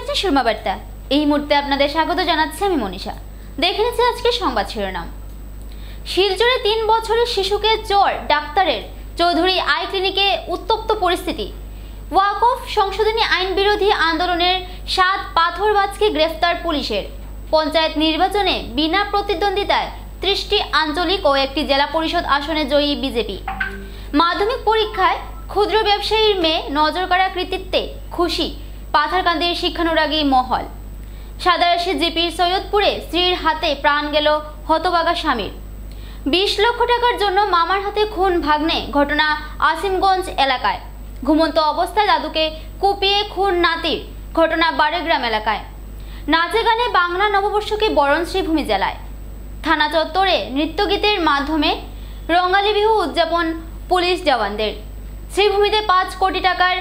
দেখছেন সুরমা বার্তা। এই মুহূর্তে আপনাদের স্বাগত জানাচ্ছি আমি মনীষা। দেখে নিচ্ছি আজকে সংবাদ শিরোনাম। শিলচরে 3 বছরের শিশুকে চোর ডাক্তারের চৌধুরী আই ক্লিনিকে উত্তপ্ত পরিস্থিতি। ওয়াকফ সংশোধনী আইন বিরোধী আন্দোলনের 7 পাথরবাজকে গ্রেফতার পুলিশের। পঞ্চায়েত নির্বাচনে বিনা প্রতিদ্বন্দ্বিতায় 30টি আঞ্চলিক ও একটি জেলা পরিষদ আসনে জয়ী বিজেপি। মাধ্যমিক পরীক্ষায় ক্ষুদ্র ব্যবসায়ীর মেয়ে নজরকাড়া কৃতিত্বে খুশি পাথারকান্দির শিক্ষানুরাগী মহল। সাদারাশি জিপির সৈয়দপুরে স্ত্রীর হাতে প্রাণ গেল হতভাগা স্বামীর। 20 লক্ষ টাকার জন্য মামার হাতে খুন ভাগ্নে, ঘটনা আসিমগঞ্জ এলাকায়। ঘুমন্ত অবস্থায় দাদুকে কুপিয়ে খুন নাতির, ঘটনা বারেগ্রাম এলাকায়। নাচে গানে বাংলা নববর্ষকে বরণ শ্রীভূমি জেলায়। থানা চত্বরে নৃত্যগীতের মাধ্যমে রঙালী বিহু উদযাপন পুলিশ জওয়ানদের। শ্রীভূমিতে 5 কোটি টাকার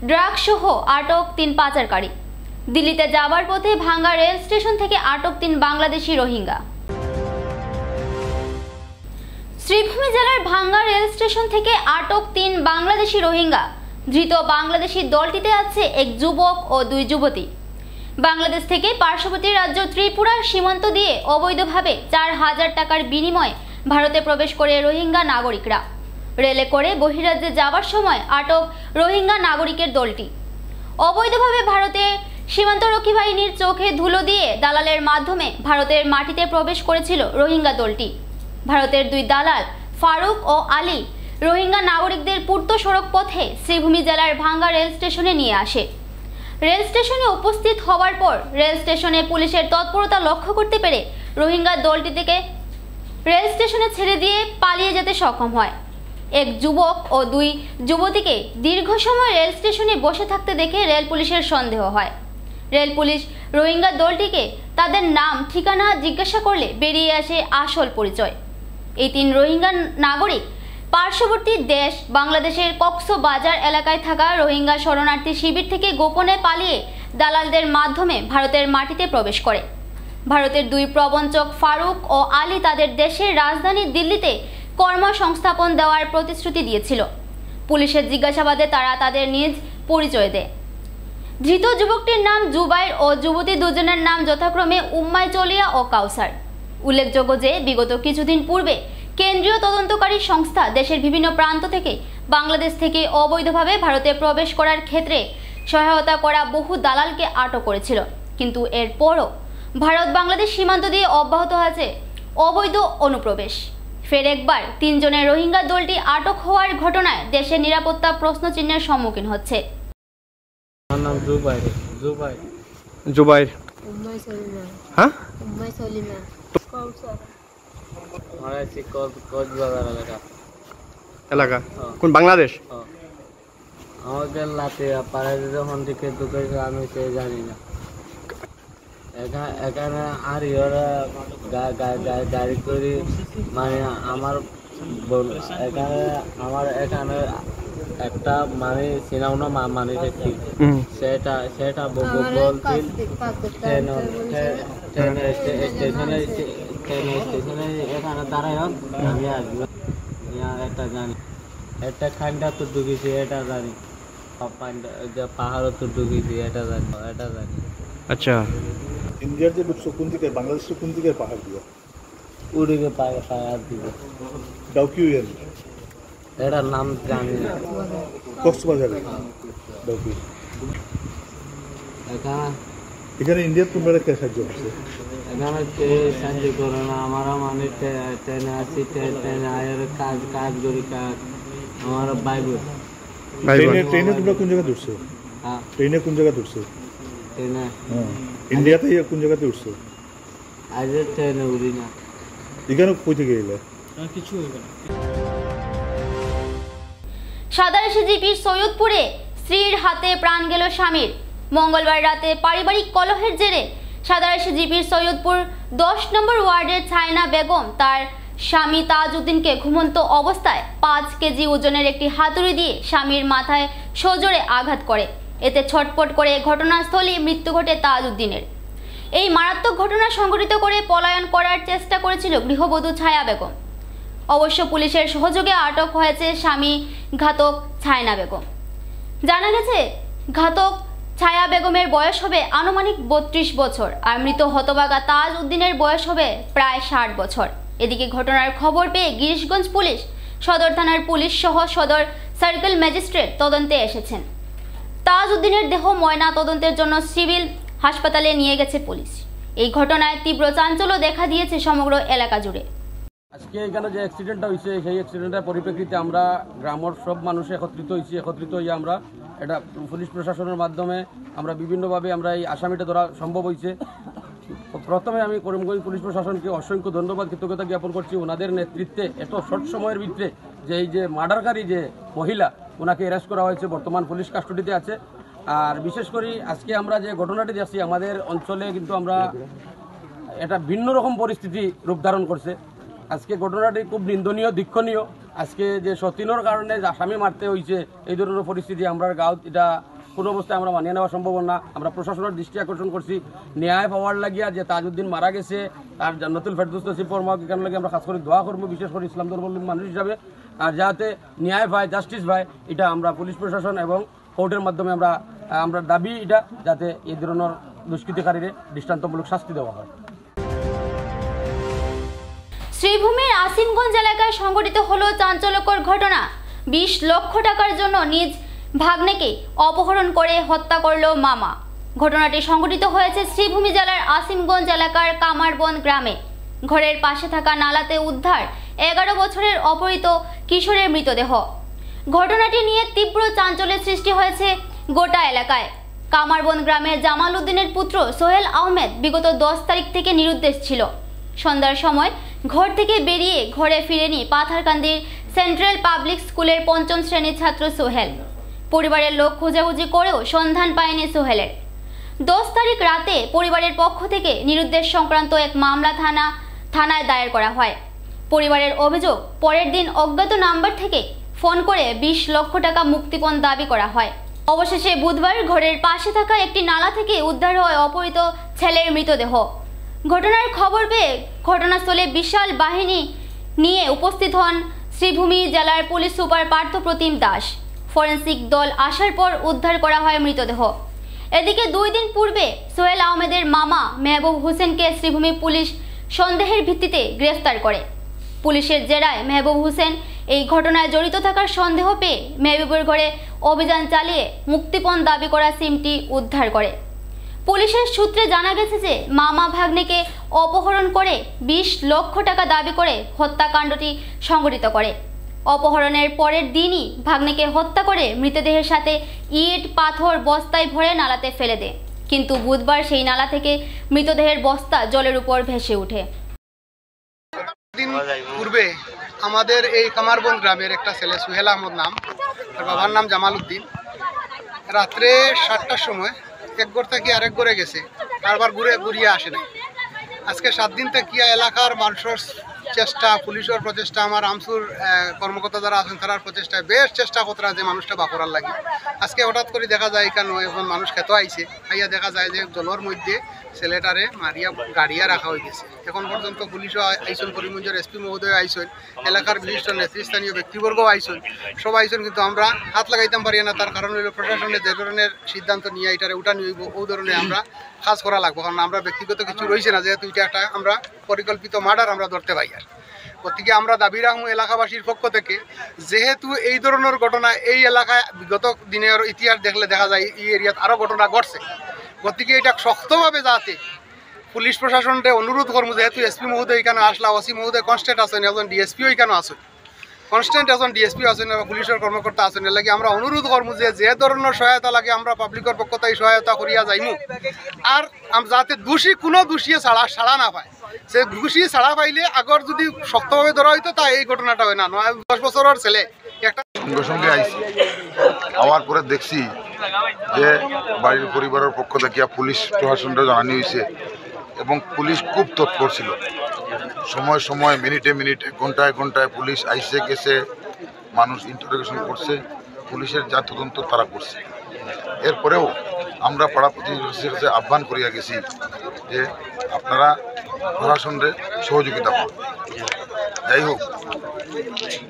ড্রাগস সহ আটক 3 পাচারকারী। দিল্লিতে যাবার পথে ভাঙ্গা রেল স্টেশন থেকে আটক 3 বাংলাদেশি রোহিঙ্গা। শ্রীভূমি জেলার ভাঙ্গা রেল স্টেশন থেকে আটক 3 বাংলাদেশি রোহিঙ্গা। ধৃত বাংলাদেশি দলটিতে আছে এক যুবক ও 2 যুবতী। বাংলাদেশ থেকে পার্শ্ববর্তী রাজ্য ত্রিপুরার সীমান্ত দিয়ে অবৈধভাবে 4000 টাকার বিনিময়ে ভারতে প্রবেশ করে রোহিঙ্গা নাগরিকরা। রেলে করে বহিরাজ্যে যাবার সময় আটক রোহিঙ্গা নাগরিকের দলটি। অবৈধভাবে ভারতে সীমান্তরক্ষী বাহিনীর চোখে ধুলো দিয়ে দালালের মাধ্যমে ভারতের মাটিতে প্রবেশ করেছিল রোহিঙ্গা দলটি। ভারতের 2 দালাল ফারুক ও আলী রোহিঙ্গা নাগরিকদের পূর্ত সড়ক পথে শ্রীভূমি জেলার ভাঙ্গা রেল স্টেশনে নিয়ে আসে। রেল স্টেশনে উপস্থিত হওয়ার পর রেল স্টেশনে পুলিশের তৎপরতা লক্ষ্য করতে পেরে রোহিঙ্গা দলটি থেকে রেল স্টেশনে ছেড়ে দিয়ে পালিয়ে যেতে সক্ষম হয়। এক যুবক ও 2 যুবতীকে দীর্ঘ সময় রেল স্টেশনে বসে থাকতে দেখে রেল পুলিশের সন্দেহ হয়। রেল পুলিশ রোহিঙ্গা দলটিকে তাদের নাম ঠিকানা জিজ্ঞাসা করলে বেরিয়ে আসে আসল পরিচয়। এই 3 রোহিঙ্গা নাগরিক পার্শ্ববর্তী দেশ বাংলাদেশের কক্সবাজার এলাকায় থাকা রোহিঙ্গা শরণার্থী শিবির থেকে গোপনে পালিয়ে দালালদের মাধ্যমে ভারতের মাটিতে প্রবেশ করে। ভারতের 2 প্রবঞ্চক ফারুক ও আলী তাদের দেশের রাজধানী দিল্লিতে কর্মসংস্থাপন দেওয়ার প্রতিশ্রুতি দিয়েছিল। পুলিশের জিজ্ঞাসাবাদে তারা তাদের নিজ পরিচয় দেয়। ধৃত যুবকটির নাম জুবাইর ও যুবতী দুজনের নাম যথাক্রমে উম্মাই চলিয়া ও কাউসার। উল্লেখযোগ্য যে বিগত কিছুদিন পূর্বে কেন্দ্রীয় তদন্তকারী সংস্থা দেশের বিভিন্ন প্রান্ত থেকে বাংলাদেশ থেকে অবৈধভাবে ভারতে প্রবেশ করার ক্ষেত্রে সহায়তা করা বহু দালালকে আটক করেছিল। কিন্তু এরপরও ভারত বাংলাদেশ সীমান্ত দিয়ে অব্যাহত আছে অবৈধ অনুপ্রবেশ। ফের একবার 3 জনের রোহিঙ্গা দলটি আটক হওয়ার ঘটনায় দেশের নিরাপত্তা প্রশ্নচিহ্নের সম্মুখীন হচ্ছে। আমার নাম জুবাইর। উম্মাই সলিমা। হ্যাঁ, উম্মাই সলিমা। কাউসার। আমার আছে কক্সবাজার এলাকা। কোন বাংলাদেশ? আমাদের লাতে পাড়ায় যখন থেকে ঢুকেছে আমি সে জানি না। এখানে আর ওরা গাড়ি করে মানে আমার এখানে একটা মানে সিনাউনা মানে দেখি সেটা বলছিল স্টেশনে এখানে দাঁড়ায় আমি আসবো একটা জানি, একটা খান্ডা তো ঢুকেছি এটা জানি, পাহাড়ও তো ঢুকেছি এটা জানি। আচ্ছা, ইন্ডিয়ার যে ঢুকছো কোন দিকে, বাংলাদেশের কোন দিকে পাহাড় দিয়ে? উড়িকে পাহাড় দিকে ডাউকিউয়েন, এটার নাম জানি না। কক্সবাজারে ডাউকি। এখানে ইন্ডিয়ার তোমরা কে সাহায্য করছে? এখানে সাহায্য করে না, আমরা মানে ট্রেনে আছি, ট্রেনে আয়ের কাজ করি, আমার বাইবল। ট্রেনে তোমরা কোন জায়গায় উঠছো? হ্যাঁ, ট্রেনে কোন জায়গায় উঠছো? ট্রেনে ইন্ডিয়াতে কোন জায়গাতে উঠছো? আজ ট্রেনে উড়ি না। এখানে কই থেকে এলে? কিছু সাদারাশি জিপির সৈয়দপুরে স্ত্রীর হাতে প্রাণ গেল স্বামীর। মঙ্গলবার রাতে পারিবারিক কলহের জেরে সাদারাশি জিপির সৈয়দপুর 10 নম্বর ওয়ার্ডের ছায়না বেগম তার স্বামী তাজউদ্দিনকে ঘুমন্ত অবস্থায় 5 কেজি ওজনের একটি হাতুড়ি দিয়ে স্বামীর মাথায় সজোরে আঘাত করে। এতে ছটপট করে ঘটনাস্থলেই মৃত্যু ঘটে তাজউদ্দিনের। এই মারাত্মক ঘটনা সংঘটিত করে পলায়ন করার চেষ্টা করেছিল গৃহবধূ ছায়া বেগম। অবশ্য পুলিশের সহযোগে আটক হয়েছে স্বামী ঘাতক ছায়না বেগম। জানা গেছে ঘাতক ছায়া বেগমের বয়স হবে আনুমানিক 32 বছর আর মৃত হতভাগা তাজ উদ্দিনের বয়স হবে প্রায় 60 বছর। এদিকে ঘটনার খবর পেয়ে গিরিশগঞ্জ পুলিশ সদর থানার পুলিশ সহ সদর সার্কেল ম্যাজিস্ট্রেট তদন্তে এসেছেন। তাজ উদ্দিনের দেহ ময়না তদন্তের জন্য সিভিল হাসপাতালে নিয়ে গেছে পুলিশ। এই ঘটনায় তীব্র চাঞ্চল্য দেখা দিয়েছে সমগ্র এলাকা জুড়ে। আজকে এখানে যে অ্যাক্সিডেন্টটা হয়েছে সেই অ্যাক্সিডেন্টের পরিপ্রেক্ষিতে আমরা গ্রামের সব মানুষ একত্রিত হয়ে আমরা এটা পুলিশ প্রশাসনের মাধ্যমে আমরা বিভিন্নভাবে আমরা এই আসামিটা ধরা সম্ভব হয়েছে। প্রথমে আমি করিমগঞ্জ পুলিশ প্রশাসনকে অসংখ্য ধন্যবাদ কৃতজ্ঞতা জ্ঞাপন করছি ওনাদের নেতৃত্বে এত শর্ট সময়ের ভিতরে যে এই যে মার্ডারকারী যে মহিলা ওনাকে অ্যারেস্ট করা হয়েছে, বর্তমান পুলিশ কাস্টডিতে আছে। আর বিশেষ করে আজকে আমরা যে ঘটনাটি দেখছি আমাদের অঞ্চলে কিন্তু আমরা এটা ভিন্ন রকম পরিস্থিতি রূপ ধারণ করছে। আজকে ঘটনাটি খুব নিন্দনীয়, দীক্ষণীয়। আজকে যে সতীনের কারণে আসামি মারতে হয়েছে এই ধরনের পরিস্থিতি আমরা গাঁও এটা কোনো অবস্থায় আমরা মানিয়ে নেওয়া সম্ভব না। আমরা প্রশাসনের দৃষ্টি আকর্ষণ করছি ন্যায় পাওয়ার লাগিয়া যে তাজউদ্দিন মারা গেছে তার জান্নাতুল ফেরদৌস নসিব ফরমাক এখান লাগে আমরা খাস করে দোয়া করবো, বিশেষ করে ইসলাম ধর্মাবলম্বী মানুষ হিসাবে। আর যাতে ন্যায় পায়, জাস্টিস পায়, এটা আমরা পুলিশ প্রশাসন এবং কোর্টের মাধ্যমে আমরা দাবি এটা যাতে এই ধরনের দুষ্কৃতিকারীদের দৃষ্টান্তমূলক শাস্তি দেওয়া হয়। শ্রীভূমির আসিমগঞ্জ এলাকায় সংঘটিত হলো চাঞ্চল্যকর ঘটনা। 20 লক্ষ টাকার জন্য নিজ ভাগ্নেকে অপহরণ করে হত্যা করল মামা। ঘটনাটি সংঘটিত হয়েছে শ্রীভূমি জেলার আসিমগঞ্জ এলাকার কামারবন গ্রামে। ঘরের পাশে থাকা নালাতে উদ্ধার 11 বছরের অপহৃত কিশোরের মৃতদেহ। ঘটনাটি নিয়ে তীব্র চাঞ্চল্যের সৃষ্টি হয়েছে গোটা এলাকায়। কামারবন গ্রামের জামাল উদ্দিনের পুত্র সোহেল আহমেদ বিগত 10 তারিখ থেকে নিরুদ্দেশ ছিল। সন্ধ্যার সময় ঘর থেকে বেরিয়ে ঘরে ফিরেনি পাথারকান্দির সেন্ট্রাল পাবলিক স্কুলের 5ম শ্রেণীর ছাত্র সোহেল। পরিবারের লোক খোঁজাখুঁজি করেও সন্ধান পায়নি সোহেলের। 10 তারিখ রাতে পরিবারের পক্ষ থেকে নিরুদ্দেশ সংক্রান্ত এক মামলা থানায় দায়ের করা হয়। পরিবারের অভিযোগ, পরের দিন অজ্ঞাত নাম্বার থেকে ফোন করে 20 লক্ষ টাকা মুক্তিপণ দাবি করা হয়। অবশেষে বুধবার ঘরের পাশে থাকা একটি নালা থেকে উদ্ধার হয় অপহৃত ছেলের মৃতদেহ। ঘটনার খবর পেয়ে ঘটনাস্থলে বিশাল বাহিনী নিয়ে উপস্থিত হন শ্রীভূমি জেলার পুলিশ সুপার পার্থ প্রতিম দাস। ফরেন্সিক দল আসার পর উদ্ধার করা হয় মৃতদেহ। এদিকে 2 দিন পূর্বে সোহেল আহমেদের মামা মেহবুব হোসেনকে শ্রীভূমি পুলিশ সন্দেহের ভিত্তিতে গ্রেফতার করে। পুলিশের জেরায় মেহবুব হোসেন এই ঘটনায় জড়িত থাকার সন্দেহ পেয়ে মেহবুবের ঘরে অভিযান চালিয়ে মুক্তিপণ দাবি করা সিমটি উদ্ধার করে। পুলিশের সূত্রে জানা গেছে যে মামা ভাগ্নেকে অপহরণ করে 20 লক্ষ টাকা দাবি করে হত্যাকাণ্ডটি সংঘটিত করে। অপহরণের পরের দিনই ভাগ্নেকে হত্যা করে মৃতদেহের সাথে ইট পাথর বস্তায় ভরে নালাতে ফেলে দেয়। কিন্তু বুধবার সেই নালা থেকে মৃতদেহের বস্তা জলের উপর ভেসে ওঠে। দিন পূর্বে আমাদের এই কামারবন গ্রামের একটা ছেলে সোহেল আহমদ নাম, তার বাবার নাম জামাল উদ্দিন, রাত্রে 7টার সময় এক ঘর থেকে আরেক ঘরে গেছে, তারপর ঘুরিয়ে আসে নাই। আজকে 7 দিন থেকে এলাকার মানুষের চেষ্টা, পুলিশের প্রচেষ্টা, আমার আমসুর কর্মকর্তা যারা আছেন তার প্রচেষ্টায় বেশ চেষ্টা করতে যে মানুষটা বাকরার লাগে। আজকে হঠাৎ করে দেখা যায় এখানে এখন মানুষ খেতে আইছে, আইয়া দেখা যায় যে জলের মধ্যে ছেলেটারে মারিয়া গাড়িয়া রাখা হয়ে গেছে। এখন পর্যন্ত পুলিশও আইসন, করিমগঞ্জের এসপি মহোদয় আইসন, এলাকার বিশিষ্ট নেতৃস্থানীয় ব্যক্তিবর্গও আইসন, সব আইসন, কিন্তু আমরা হাত লাগাইতাম পারি না। তার কারণ হইল প্রশাসনের যে ধরনের সিদ্ধান্ত নিয়ে এটারে উঠানি হইব ওই ধরনের আমরা কাজ করা লাগবো। কারণ আমরা ব্যক্তিগত কিছু রয়েছে না, যেহেতু এটা একটা আমরা পরিকল্পিত মার্ডার আমরা ধরতে পাই। আর গতিকে আমরা দাবি রাখবো এলাকাবাসীর পক্ষ থেকে, যেহেতু এই ধরনের ঘটনা এই এলাকায় বিগত দিনের ইতিহাস দেখলে দেখা যায় এই এরিয়াত আরও ঘটনা ঘটছে। গতিকে এটা শক্তভাবে যাতে পুলিশ প্রশাসনকে অনুরোধ করবো, যেহেতু এসপি মহোদয় এখানে আসলা, ওসি মহোদয় কনস্ট্যান্ট আছেন, একজন ডিএসপিও এখানে আসেন, একজন ডিএসপি আছেন, পুলিশের কর্মকর্তা আছেন। এর লাগে আমরা অনুরোধ করবো যে ধরনের সহায়তা লাগে আমরা পাবলিকের পক্ষ থেকে সহায়তা করিয়া যাইমু। আর যাতে কোনো দোষী ছাড়া না পায়, সে দোষী ছাড়া পাইলে আগর যদি শক্তভাবে ধরা হইতো তা এই ঘটনাটা হয় না। 10 বছরের ছেলে একটা সঙ্গে সঙ্গে আইসি, আওয়ার পরে দেখছি যে বাড়ির পরিবারের পক্ষ থেকে পুলিশ প্রশাসনটা জানানো হয়েছে এবং পুলিশ খুব তৎপর ছিল। সময় সময় মিনিটে মিনিটে ঘন্টায় ঘন্টায় পুলিশ আইসে গেছে, মানুষ ইন্টারোগেশন করছে, পুলিশের যা তদন্ত তারা করছে। এরপরেও আমরা পাড়া প্রতিবেশীর কাছে আহ্বান করিয়া গেছি যে আপনারা প্রশাসনের সহযোগিতা করুন। যাই হোক,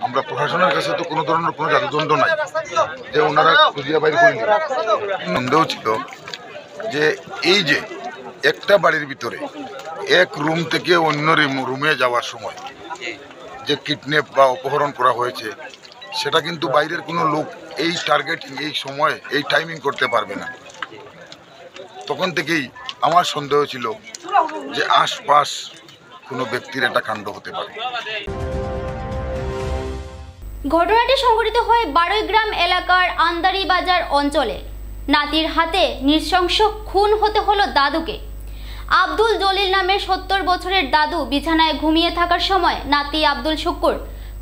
আমরা প্রশাসনের কাছে তো কোনো ধরনের কোনো জাদুদণ্ড নাই যে ওনারা খুঁজিয়া বাইর করিনি। সন্দেহ ছিল যে এই যে একটা বাড়ির ভিতরে এক রুম থেকে অন্য রুমে যাওয়ার সময় যে কিডন্যাপ বা অপহরণ করা হয়েছে, সেটা কিন্তু বাইরের কোনো লোক এই টার্গেটিং, এই সময়ে, এই টাইমিং করতে পারবে না। তখন থেকেই আমার সন্দেহ ছিল যে আশপাশ কোনো ব্যক্তির একটা কাণ্ড হতে পারে। ঘটনাটি সংঘটিত হয় বারৈগ্রাম এলাকার আন্দারি বাজার অঞ্চলে। নাতির হাতে নৃশংস খুন হতে হলো দাদুকে। আব্দুল জলিল নামের 70 বছরের দাদু বিছানায় ঘুমিয়ে থাকার সময় নাতি আব্দুল শুকুর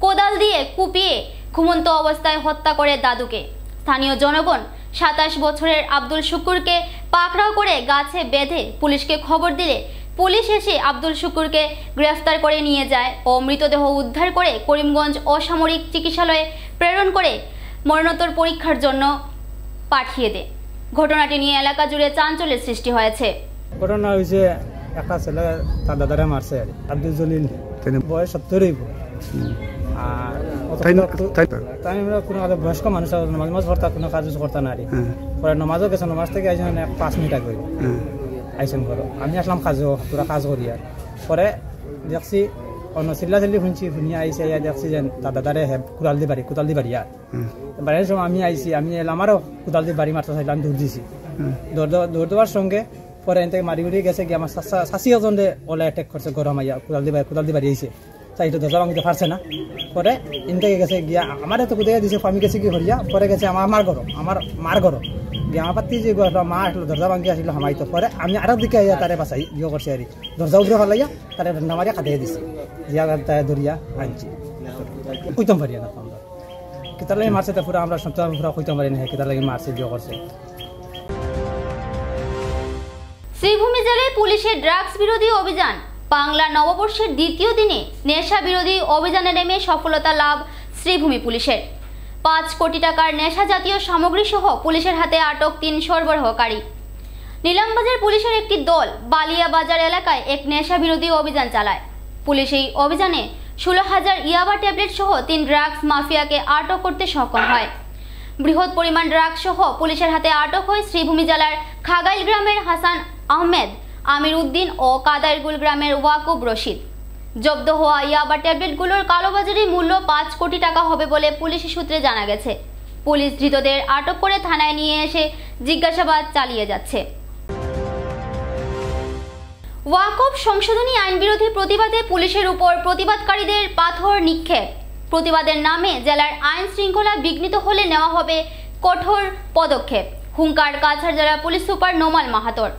কোদাল দিয়ে কুপিয়ে ঘুমন্ত অবস্থায় হত্যা করে দাদুকে। স্থানীয় জনগণ 27 বছরের আব্দুল শুকুরকে পাকড়াও করে গাছে বেঁধে পুলিশকে খবর দিলে পুলিশ এসে আব্দুল শুকুরকে গ্রেফতার করে নিয়ে যায় ও মৃতদেহ উদ্ধার করে করিমগঞ্জ অসামরিক চিকিৎসালয়ে প্রেরণ করে মরণোত্তর পরীক্ষার জন্য পাঠিয়ে দেয়। ঘটনাটি নিয়ে এলাকা জুড়ে চাঞ্চল্যের সৃষ্টি হয়েছে। ঘটনা হয়েছে, একটা ছেলে তার দাদারে মারছে আব্দুল জলিল, বয়স 70 আর কোনো বয়স্ক মানুষ নামাজ পড়তা, কোনো কাজ করতা না। পরে নমাজও গেছে, নমাজ থেকে আইসেন 5 মিনিট আগে আইসেন ঘর। আমি আসলাম কাজও, পুরা কাজ করি। আর পরে দেখছি অন্য চিল্লা চিল্লি শুনছি, শুনিয়ে আইসি, দেখছি যে তার দাদারে কোদাল দি বাড়ি আর বাড়ির সময় আমি আইসি, আমি আমারও কোদাল দি বাড়ি মারতে চাইলাম, দৌড় দিছি। দৌড় দেওয়ার সঙ্গে পরে এন থেকে মারি উড়ি গেছে গিয়ে আমার শাশি এজনে ওলা অ্যাটাক করছে, গরম আইয়া কোদাল দি বাড়ি আইসে। তাই তো দরজা ভাঙতে পারছে না। পরে এন থেকে গেছে গিয়া আমার এত কোথায় দিছে, আমি গেছি কি হরিয়া। পরে গেছে আমার মার ঘর গিয়ে আমার পাতি যে মা আসলো, দরজা ভাঙিয়ে আসলো হামাইতো। পরে আমি আরো দিকে আইয়া তারে বাঁচাই ইয়ে করছি, আর দরজা উগরে ফেলাইয়া তারে নামারিয়া খাটিয়ে দিছি, জিয়া তাই ধরিয়া আনছি। কইতাম পারিয়া না আমরা কেতার লাগে মারছে, তা পুরা আমরা সন্তান পুরা কইতাম পারি না কেতার লাগে মারছে, ইয়ে করছে। শ্রীভূমি জেলায় পুলিশের ড্রাগস বিরোধী অভিযান। বাংলা নববর্ষের দ্বিতীয় দিনে নেশা বিরোধী অভিযানে নেমে সফলতা লাভ শ্রীভূমি পুলিশের। 5 কোটি টাকার নেশা জাতীয় সামগ্রী সহ পুলিশের হাতে আটক 3 সরবরাহকারী। নিলামবাজার পুলিশের একটি দল বালিয়া বাজার এলাকায় এক নেশা বিরোধী অভিযান চালায়। পুলিশ এই অভিযানে 16,000 ইয়াবা ট্যাবলেট সহ 3 ড্রাগস মাফিয়াকে আটক করতে সক্ষম হয়। বৃহৎ পরিমাণ ড্রাগস সহ পুলিশের হাতে আটক হয় শ্রীভূমি জেলার খাগাইল গ্রামের হাসান আহমেদ, আমির উদ্দিন ও কাদাইরগুল গ্রামের ওয়াকুব রশিদ। জব্দ হওয়া ইয়াবা ট্যাবলেটগুলোর কালোবাজারি মূল্য 5 কোটি টাকা হবে বলে পুলিশ সূত্রে জানা গেছে। পুলিশ ধৃতদের আটক করে থানায় নিয়ে এসে জিজ্ঞাসাবাদ চালিয়ে যাচ্ছে। ওয়াকফ সংশোধনী আইন বিরোধী প্রতিবাদে পুলিশের উপর প্রতিবাদকারীদের পাথর নিক্ষেপ। প্রতিবাদের নামে জেলার আইন শৃঙ্খলা বিঘ্নিত হলে নেওয়া হবে কঠোর পদক্ষেপ, হুঙ্কার কাছাড় জেলা পুলিশ সুপার নোমাল মাহাতোর।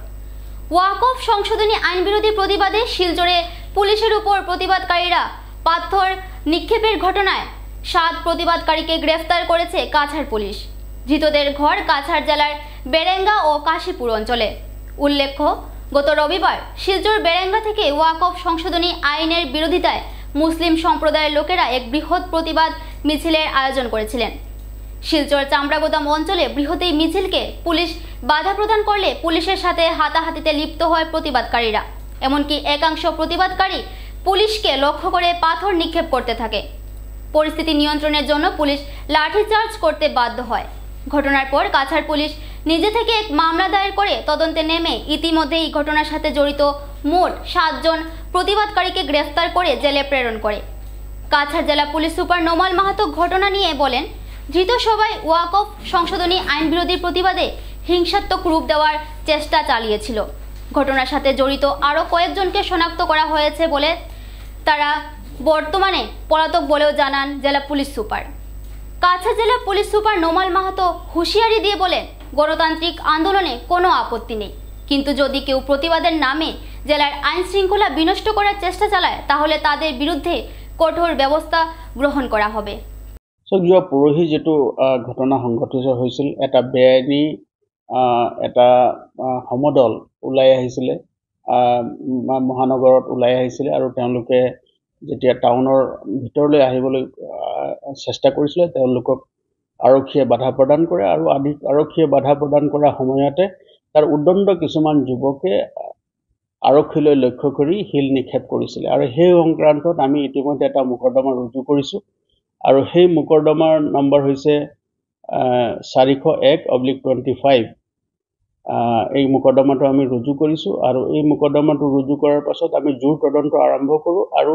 ওয়াকফ সংশোধনী আইন বিরোধী প্রতিবাদে শিলচরে পুলিশের উপর প্রতিবাদকারীরা পাথর নিক্ষেপের ঘটনায় 7 প্রতিবাদকারীকে গ্রেফতার করেছে কাছাড় পুলিশ। ধৃতদের ঘর কাছাড় জেলার বেরেঙ্গা ও কাশীপুর অঞ্চলে। উল্লেখ্য, গত রবিবার শিলচর বেরেঙ্গা থেকে ওয়াকফ সংশোধনী আইনের বিরোধিতায় মুসলিম সম্প্রদায়ের লোকেরা এক বৃহৎ প্রতিবাদ মিছিলের আয়োজন করেছিলেন। শিলচর চামড়াগোদাম অঞ্চলে বৃহৎ এই মিছিলকে পুলিশ বাধা প্রদান করলে পুলিশের সাথে হাতাহাতিতে লিপ্ত হয় প্রতিবাদকারীরা। এমনকি একাংশ প্রতিবাদকারী পুলিশকে লক্ষ্য করে পাথর নিক্ষেপ করতে থাকে। পরিস্থিতি নিয়ন্ত্রণের জন্য পুলিশ লাঠিচার্জ করতে বাধ্য হয়। ঘটনার পর কাছাড় পুলিশ নিজে থেকে এক মামলা দায়ের করে তদন্তে নেমে ইতিমধ্যে এই ঘটনার সাথে জড়িত মোট 7 জন প্রতিবাদকারীকে গ্রেফতার করে জেলে প্রেরণ করে। কাছাড় জেলা পুলিশ সুপার নোমাল মাহাতো ঘটনা নিয়ে বলেন, ধৃত সবাই ওয়াকফ সংশোধনী আইন বিরোধী প্রতিবাদে হিংসাত্মক রূপ দেওয়ার চেষ্টা চালিয়েছিল। ঘটনার সাথে জড়িত আরও কয়েকজনকে শনাক্ত করা হয়েছে বলে তারা বর্তমানে পলাতক বলেও জানান জেলা পুলিশ সুপার। কাছাড় জেলা পুলিশ সুপার নোমাল মাহাতো হুঁশিয়ারি দিয়ে বলেন, গণতান্ত্রিক আন্দোলনে কোনো আপত্তি নেই, কিন্তু যদি কেউ প্রতিবাদের নামে জেলার আইন শৃঙ্খলা বিনষ্ট করার চেষ্টা চালায় তাহলে তাদের বিরুদ্ধে কঠোর ব্যবস্থা গ্রহণ করা হবে। যোৱা পৰহি যেটো ঘটনা সংঘটিত হৈছিল, এটা বেআইনী এটা সমদল ওলাই আহিছিলে, মহানগৰত ওলাই আহিছিলে আৰু তেওঁলোকে যেতিয়া টাউনৰ ভিতৰলৈ আহিবলৈ চেষ্টা কৰিছিলে তেওঁলোকক আৰক্ষীয়ে বাধা প্ৰদান কৰে আৰু আৰক্ষীয়ে বাধা প্ৰদান কৰাৰ সময়তে তাৰ উদ্দণ্ড কিছুমান যুৱকে আৰক্ষীলৈ লক্ষ্য কৰি শিল নিক্ষেপ কৰিছিলে আৰু সেই সংক্ৰান্তত আমি ইতিমধ্যে এটা মোকৰ্দমা ৰুজু কৰিছোঁ আৰু সেই মোকৰ্দমাৰ নম্বৰ হৈছে 401/25 এই মোকদ্দমাটো আমি ৰুজু কৰিছোঁ আৰু এই মোকদ্দমাটো ৰুজু কৰাৰ পাছত আমি জোৰ তদন্ত আৰম্ভ কৰোঁ আৰু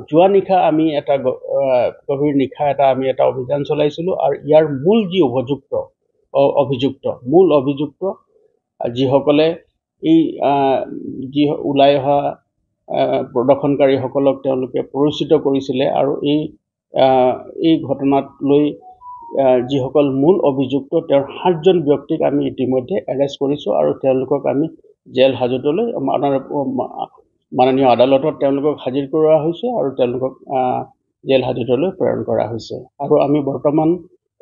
যোৱা নিশা আমি এটা গভীৰ নিশা আমি এটা অভিযান চলাইছিলোঁ আৰু ইয়াৰ মূল যি মূল অভিযুক্ত যিসকলে এই যি ওলাই অহা প্ৰদৰ্শনকাৰীসকলক তেওঁলোকে পৰিচিত কৰিছিলে আৰু এই ঘটনাত লৈ যিসকল মূল অভিযুক্ত তেওঁৰ 7জন ব্যক্তিক আমি ইতিমধ্যে এৰেষ্ট কৰিছোঁ আৰু তেওঁলোকক আমি জেল হাজতলৈ মাননীয় আদালতত তেওঁলোকক হাজিৰ কৰোৱা হৈছে আৰু তেওঁলোকক জেল হাজতলৈ প্ৰেৰণ কৰা হৈছে আৰু আমি বৰ্তমান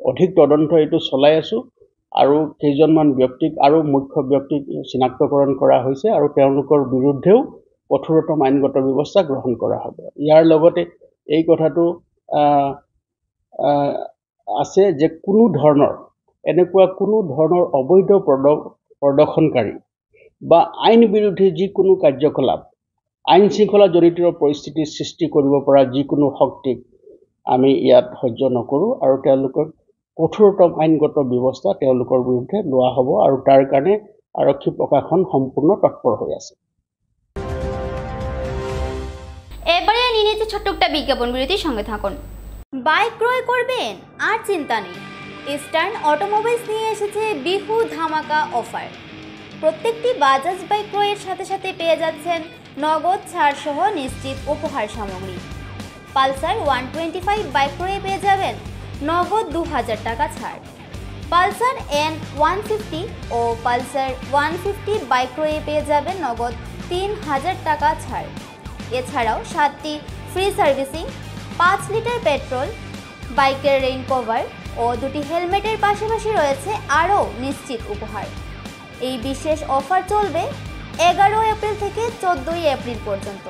অধিক তদন্ত এইটো চলাই আছোঁ আৰু কেইজনমান ব্যক্তিক আৰু মুখ্য ব্যক্তিক চিনাক্তকৰণ কৰা হৈছে আৰু তেওঁলোকৰ বিৰুদ্ধেও কঠোৰতম আইনগত ব্যৱস্থা গ্ৰহণ কৰা হ'ব। ইয়াৰ লগতে এই কথাটো আছে যে এনেকুৱা কোনো ধৰণৰ অবৈধ প্ৰদৰ্শনকাৰী বা আইন বিৰোধী যিকোনো কাৰ্যকলাপ আইন শৃংখলা জনিত পৰিস্থিতিৰ সৃষ্টি কৰিব পৰা যিকোনো শক্তিক আমি ইয়াত সহ্য নকৰোঁ আৰু তেওঁলোকক কঠোৰতম আইনগত ব্যৱস্থা তেওঁলোকৰ বিৰুদ্ধে লোৱা হ'ব আৰু তাৰ কাৰণে আৰক্ষী প্ৰশাসন সম্পূৰ্ণ তৎপৰ হৈ আছে। এবারে নিয়ে নিয়েছে ছোট্ট একটা বিজ্ঞাপন বিরতির সঙ্গে থাকুন। বাইক ক্রয় করবেন আর চিন্তা নেই, ইস্টার্ন অটোমোবাইলস নিয়ে এসেছে বিহু ধামাকা অফার। প্রত্যেকটি বাজাজ বাইক ক্রয়ের সাথে সাথে পেয়ে যাচ্ছেন নগদ ছাড় সহ নিশ্চিত উপহার সামগ্রী। পালসার 125 বাইক ক্রয়ে পেয়ে যাবেন নগদ 2000 টাকা ছাড়। পালসার N150 ও পালসার 150 বাইক ক্রয়ে পেয়ে যাবেন নগদ 3000 টাকা ছাড়। এছাড়াও 7টি ফ্রি সার্ভিসিং, 5 লিটার পেট্রোল, বাইকের রেইন কভার ও 2টি হেলমেটের পাশাপাশি রয়েছে আরও নিশ্চিত উপহার। এই বিশেষ অফার চলবে 11 এপ্রিল থেকে 14 এপ্রিল পর্যন্ত।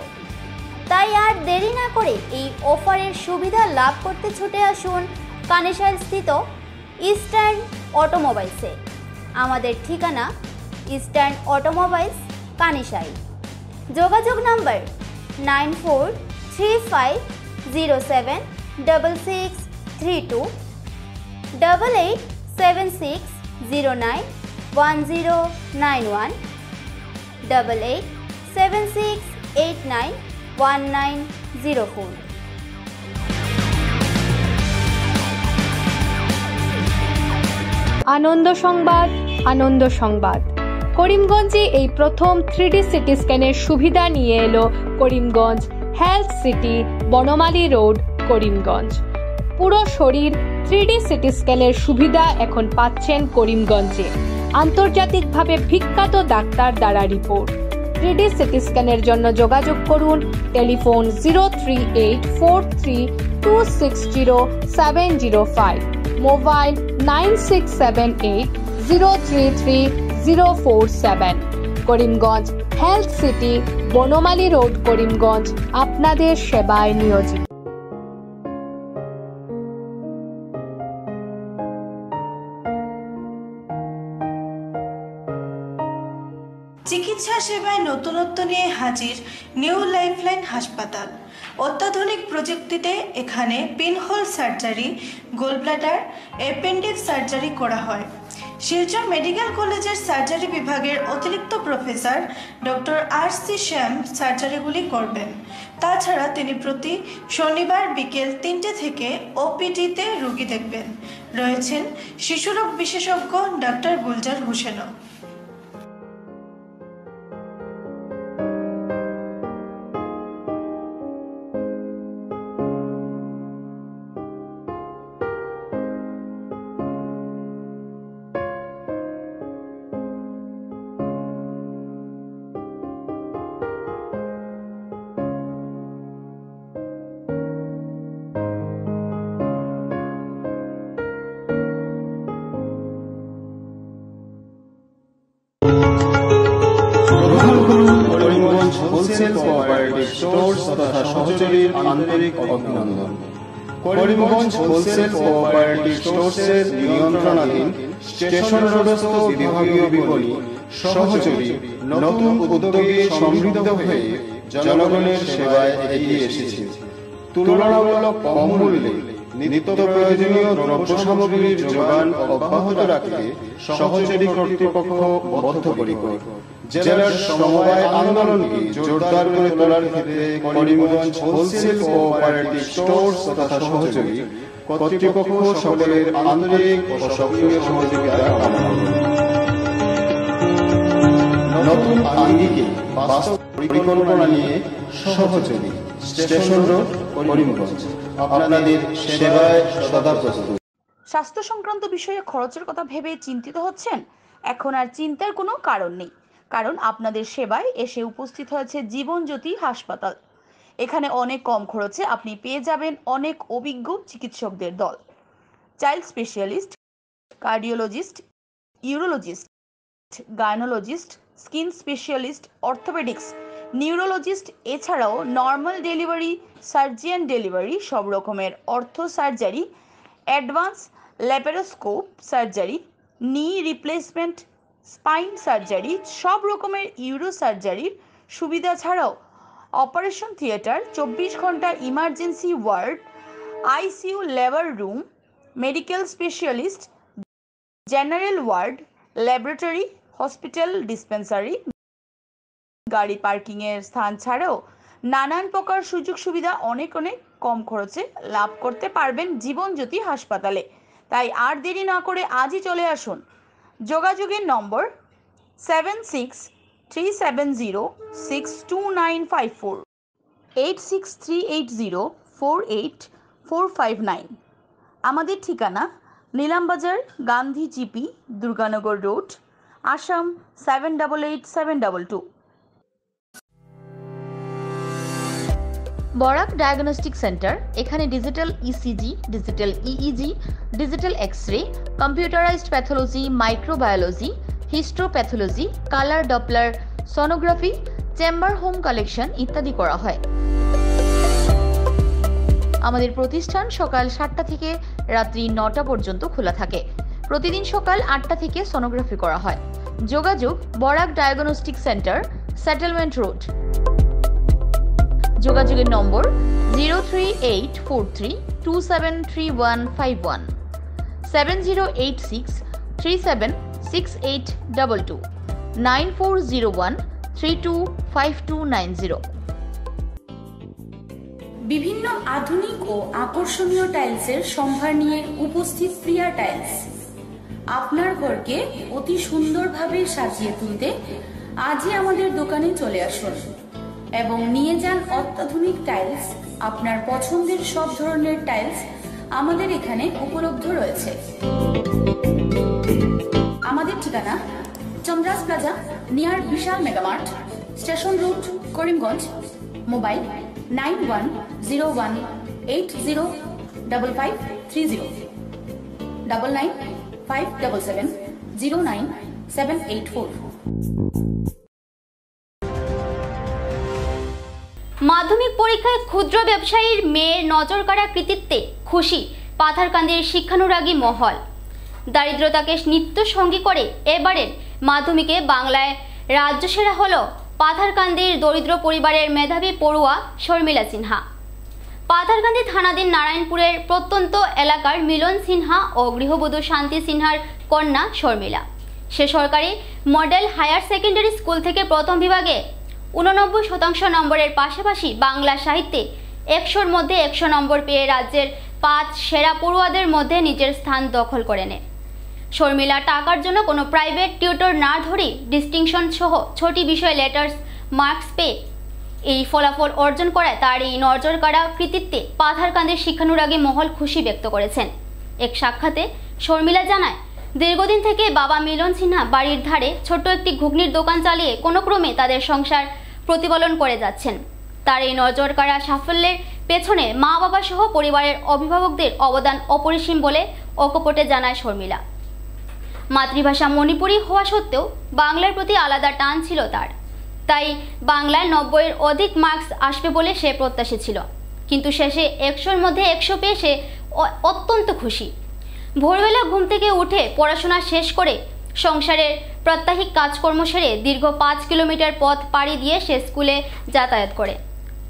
তাই আর দেরি না করে এই অফারের সুবিধা লাভ করতে ছুটে আসুন কানেশাইল স্থিত ইস্টার্ন অটোমোবাইলসে। আমাদের ঠিকানা ইস্টার্ন অটোমোবাইলস কানেশাইল। যোগাযোগ নাম্বার 9435076632 8876091091 8876891904। আনন্দ সংবাদ। করিমগঞ্জে এই প্রথম 3D সিটি স্ক্যানের সুবিধা নিয়ে এলো Karimganj health city, Banamali road, Karimganj. পুরো শরীর 3D সিটি স্ক্যানের সুবিধা এখন পাচ্ছেন করিমগঞ্জে। আন্তর্জাতিকভাবে বিখ্যাত ডাক্তার দ্বারা রিপোর্ট। 3D সিটি স্ক্যানের জন্য যোগাযোগ করুন telephone 03843260705, mobile 9678033047। Karimganj health city, Banamali road, Karimganj আপনাদের সেবায় নিয়োজিত। চিকিৎসা সেবায় নতুনত্ব নিয়ে হাজির নিউ লাইফলাইন হাসপাতাল। অত্যাধুনিক প্রযুক্তিতে এখানে pinhole surgery, gallbladder, appendix surgery করা হয়। শিলচর মেডিকেল কলেজের সার্জারি বিভাগের অতিরিক্ত প্রফেসর ডক্টর RC শ্যাম সার্জারিগুলি করবেন। তাছাড়া তিনি প্রতি শনিবার বিকেল 3টে থেকে OPD-তে রোগী দেখবেন। রয়েছেন শিশুরোগ বিশেষজ্ঞ ডক্টর গুলজার হোসেনও। হোলসেল কোঅপারেটিভ স্টোর্স তথা সহযোগীর আন্তরিক অভিনন্দন। করিমগঞ্জ হোলসেল কোঅপারেটিভ স্টোর্সের নিয়ন্ত্রণাধীন স্টেশন রোডস্থ বিভাগীয় বিপণী সহযোগী নতুন উদ্যোগে সমৃদ্ধ হয়ে জনগণের সেবায় এগিয়ে এসেছে। তুলনামূলক কম মূল্যে নিত্য প্রয়োজনীয় দ্রব্য সামগ্রীর যোগান অব্যাহত রাখতে সহযোগী কর্তৃপক্ষ বদ্ধপরিকর। জেলার সমবায় আন্দোলনকে জোরদার করে তোলার ক্ষেত্রে করিমগঞ্জ হোলসেল কোঅপারেটিভ স্টোরস তথা সহযোগী কর্তৃপক্ষ সকলের আন্তরিক ও সক্রিয় সহযোগিতা কামনা করি। নতুন আঙ্গিকে বাস্তব পরিকল্পনা নিয়ে সহযোগী স্টেশন রোড করিমগঞ্জ আপনাদের সেবায় সদা প্রস্তুত। স্বাস্থ্য সংক্রান্ত বিষয়ে খরচের কথা ভেবে চিন্তিত হচ্ছেন? এখন আর চিন্তার কোনো কারণ নেই, কারণ আপনাদের সেবায় এসে উপস্থিত হয়েছে জীবনজ্যোতি হাসপাতাল। এখানে অনেক কম খরচে আপনি পেয়ে যাবেন অনেক অভিজ্ঞ চিকিৎসকদের দল। Child specialist, cardiologist, urologist, gynaecologist, skin specialist, orthopaedics, neurologist, এছাড়াও নর্মাল ডেলিভারি, সার্জিয়ান ডেলিভারি, সব রকমের ortho surgery, advance laparoscope surgery, knee replacement, spine surgery, সব রকমের ইউরো সার্জারির সুবিধা ছাড়াও অপারেশন থিয়েটার, 24 ঘন্টা emergency ward, ICU labour room, medical specialist, general ward, laboratory, hospital dispensary, গাড়ি পার্কিংয়ের স্থান ছাড়াও নানান প্রকার সুযোগ সুবিধা অনেক কম খরচে লাভ করতে পারবেন জীবনজ্যোতি হাসপাতালে। তাই আর দেরি না করে আজই চলে আসুন। যোগাযোগের নম্বর 7637062954, 8638048459। আমাদের ঠিকানা Nilambazar, Gandhi GP, Durganagar road, Assam 788722। Barak diagnostic centre. এখানে digital ECG, digital EEG, digital X ray, computerised pathology, microbiology, histopathology, colour Doppler sonography, chamber home collection ইত্যাদি করা হয়। আমাদের প্রতিষ্ঠান সকাল 7টা থেকে রাত্রি 9টা পর্যন্ত খোলা থাকে। প্রতিদিন সকাল 8টা থেকে সোনোগ্রাফি করা হয়। যোগাযোগ Barak diagnostic centre, settlement road. যোগাযোগের নম্বর 03843273151, 7086376822, 9401325290। বিভিন্ন আধুনিক ও আকর্ষণীয় টাইলসের সম্ভার নিয়ে উপস্থিত প্রিয়া টাইলস। আপনার ঘরকে অতি সুন্দরভাবে সাজিয়ে তুলতে আজই আমাদের দোকানে চলে আসুন এবং নিয়ে যান অত্যাধুনিক টাইলস। আপনার পছন্দের সব ধরনের টাইলস আমাদের এখানে উপলব্ধ রয়েছে। আমাদের ঠিকানা Chandra's plaza, near Vishal Megamart, station road, Karimganj. Mobile 9101805530, 9957709784। মাধ্যমিক পরীক্ষায় ক্ষুদ্র ব্যবসায়ীর মেয়ের নজরকাড়া কৃতিত্বে খুশি পাথারকান্দির শিক্ষানুরাগী মহল। দারিদ্রতাকে নিত্য সঙ্গী করে এবারের মাধ্যমিকে বাংলায় রাজ্যসেরা হল পাথারকান্দির দরিদ্র পরিবারের মেধাবী পড়ুয়া শর্মিলা সিনহা। পাথারকান্দি থানাধীন নারায়ণপুরের প্রত্যন্ত এলাকার মিলন সিনহা ও গৃহবধূ শান্তি সিনহার কন্যা শর্মিলা। সে সরকারি মডেল হায়ার সেকেন্ডারি স্কুল থেকে প্রথম বিভাগে 89% নম্বরের পাশাপাশি বাংলা সাহিত্যে 100-র মধ্যে 100 নম্বর পেয়ে রাজ্যের 5 সেরা পড়ুয়াদের মধ্যে নিজের স্থান দখল করে নেয়। শর্মিলা টাকার জন্য কোনো প্রাইভেট টিউটর না ধরেই ডিস্টিংশন সহ 6টি বিষয়ে লেটার্স মার্কস পেয়ে এই ফলাফল অর্জন করায় তার এই নজরকাড়া কৃতিত্বে পাথারকান্দির শিক্ষানুরাগী মহল খুশি ব্যক্ত করেছেন। এক সাক্ষাতে শর্মিলা জানায়, দীর্ঘদিন থেকে বাবা মিলন সিনহা বাড়ির ধারে ছোট্ট একটি ঘুগনির দোকান চালিয়ে কোনো ক্রমে তাদের সংসার প্রতিপালন করে যাচ্ছেন। তার এই নজরকাড়া সাফল্যের পেছনে মা বাবা সহ পরিবারের অভিভাবকদের অবদান অপরিসীম বলে অকপটে জানায় শর্মিলা। মাতৃভাষা মণিপুরি হওয়া সত্ত্বেও বাংলার প্রতি আলাদা টান ছিল তার, তাই বাংলায় 90-এর অধিক মার্কস আসবে বলে সে প্রত্যাশী ছিল, কিন্তু শেষে 100-র মধ্যে 100 পেয়ে সে অত্যন্ত খুশি। ভোরবেলা ঘুম থেকে উঠে পড়াশোনা শেষ করে সংসারের প্রাত্যহিক কাজকর্ম সেরে দীর্ঘ 5 কিলোমিটার পথ পাড়ি দিয়ে সে স্কুলে যাতায়াত করে।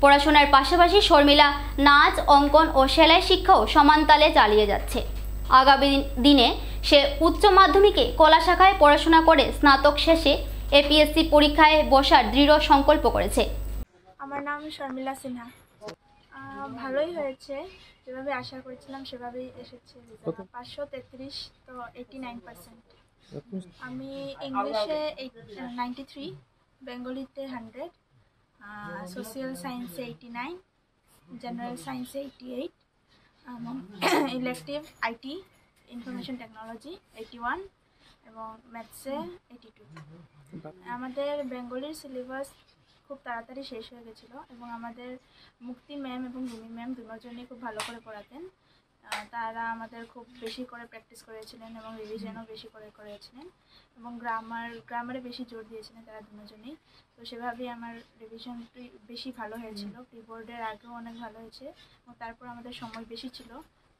পড়াশোনার পাশাপাশি শর্মিলা নাচ, অঙ্কন ও সেলাই শিক্ষাও সমানতালে চালিয়ে যাচ্ছে। আগামী দিনে সে উচ্চ মাধ্যমিকে কলা শাখায় পড়াশোনা করে স্নাতক শেষে এপিএসসি পরীক্ষায় বসার দৃঢ় সংকল্প করেছে। আমার নাম শর্মিলা সিনহা। ভালোই হয়েছে, যেভাবে আশা করেছিলাম সেভাবেই এসেছে। 533 তো 89%। আমি ইংলিশে 93, বেঙ্গলিতে 100, সোশ্যাল সায়েন্সে 89, জেনারেল সায়েন্সে 88, ইলেকটিভ আইটি ইনফরমেশন টেকনোলজি 81 এবং ম্যাথসে 82। আমাদের বেঙ্গলির সিলেবাস খুব তাড়াতাড়ি শেষ হয়ে গেছিলো এবং আমাদের মুক্তি ম্যাম এবং রুমি ম্যাম দুজনেই খুব ভালো করে পড়াতেন। তারা আমাদের খুব বেশি করে প্র্যাকটিস করেছিলেন এবং রিভিশনও বেশি করে করেছিলেন এবং গ্রামারে বেশি জোর দিয়েছিলেন তারা দুজনেই। তো সেভাবেই আমার রিভিশনটি বেশি ভালো হয়েছিল। প্রি বোর্ডের আগেও অনেক ভালো হয়েছে এবং তারপর আমাদের সময় বেশি ছিল,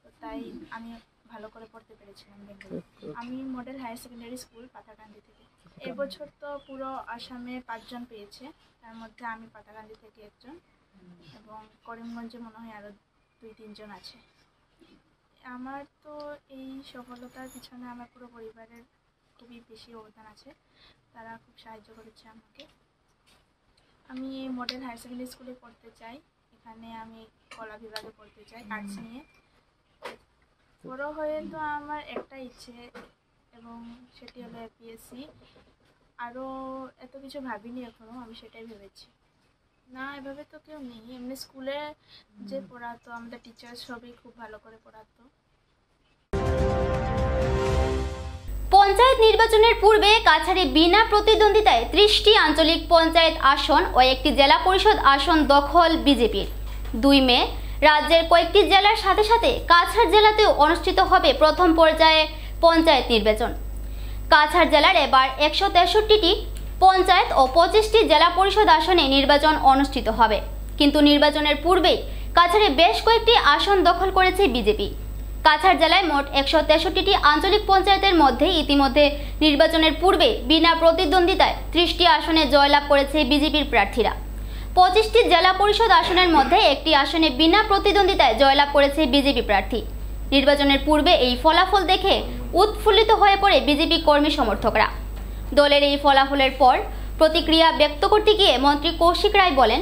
তো তাই আমি ভালো করে পড়তে পেরেছিলাম বেঙ্গলি। আমি model higher secondary school Patakandi থেকে। এবছর তো পুরো আসামে 5 জন পেয়েছে, তার মধ্যে আমি পাতাকান্দি থেকে একজন এবং করিমগঞ্জে মনে হয় আরও 2-3 জন আছে। আমার তো এই সফলতার পিছনে আমার পুরো পরিবারের খুবই বেশি অবদান আছে, তারা খুব সাহায্য করেছে আমাকে। আমি মডেল হায়ার সেকেন্ডারি স্কুলে পড়তে চাই, এখানে আমি কলা বিভাগে পড়তে চাই আর্টস নিয়ে। বড় হয়ে তো আমার একটা ইচ্ছে এবং সেটি হলো এপিএসসি। আরও এত কিছু ভাবিনি এখনও, আমি সেটাই ভেবেছি। না, এভাবে তো কেউ নেই, এমনি স্কুলে যে পড়াতো আমাদের টিচার সবই খুব ভালো করে পড়াতো। পঞ্চায়েত নির্বাচনের পূর্বে কাছাড়ে বিনা প্রতিদ্বন্দ্বিতায় 30টি আঞ্চলিক পঞ্চায়েত আসন ও একটি জেলা পরিষদ আসন দখল বিজেপির। 2 মে রাজ্যের কয়েকটি জেলার সাথে সাথে কাছাড় জেলাতেও অনুষ্ঠিত হবে প্রথম পর্যায়ে পঞ্চায়েত নির্বাচন। কাছাড় জেলার এবার 163টি পঞ্চায়েত ও 25টি জেলা পরিষদ আসনে নির্বাচন অনুষ্ঠিত হবে, কিন্তু নির্বাচনের পূর্বেই কাছাড়ে বেশ কয়েকটি আসন দখল করেছে বিজেপি। কাছাড় জেলায় মোট 163টি আঞ্চলিক পঞ্চায়েতের মধ্যে ইতিমধ্যে নির্বাচনের পূর্বে বিনা প্রতিদ্বন্দ্বিতায় 30টি আসনে জয়লাভ করেছে বিজেপির প্রার্থীরা। 25টি জেলা পরিষদ আসনের মধ্যে একটি আসনে বিনা প্রতিদ্বন্দ্বিতায় জয়লাভ করেছে বিজেপি প্রার্থী। নির্বাচনের পূর্বে এই ফলাফল দেখে উৎফুল্লিত হয়ে পড়ে বিজেপি কর্মী সমর্থকরা। দলের এই ফলাফলের পর প্রতিক্রিয়া ব্যক্ত করতে গিয়ে মন্ত্রী কৌশিক রায় বলেন,